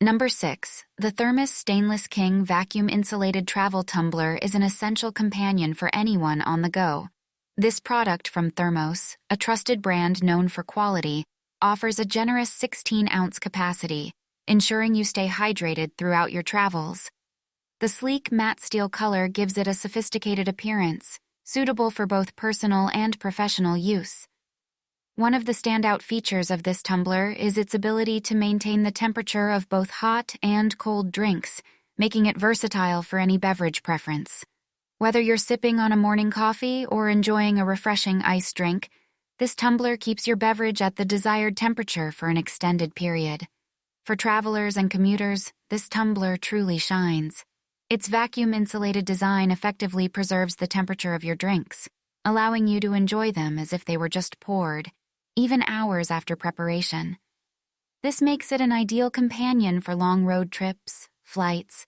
Number 6. The Thermos Stainless King Vacuum Insulated Travel Tumbler is an essential companion for anyone on the go. This product from Thermos, a trusted brand known for quality, offers a generous 16-ounce capacity, ensuring you stay hydrated throughout your travels. The sleek matte steel color gives it a sophisticated appearance, suitable for both personal and professional use. One of the standout features of this tumbler is its ability to maintain the temperature of both hot and cold drinks, making it versatile for any beverage preference. Whether you're sipping on a morning coffee or enjoying a refreshing iced drink, this tumbler keeps your beverage at the desired temperature for an extended period. For travelers and commuters, this tumbler truly shines. Its vacuum-insulated design effectively preserves the temperature of your drinks, allowing you to enjoy them as if they were just poured, even hours after preparation. This makes it an ideal companion for long road trips, flights,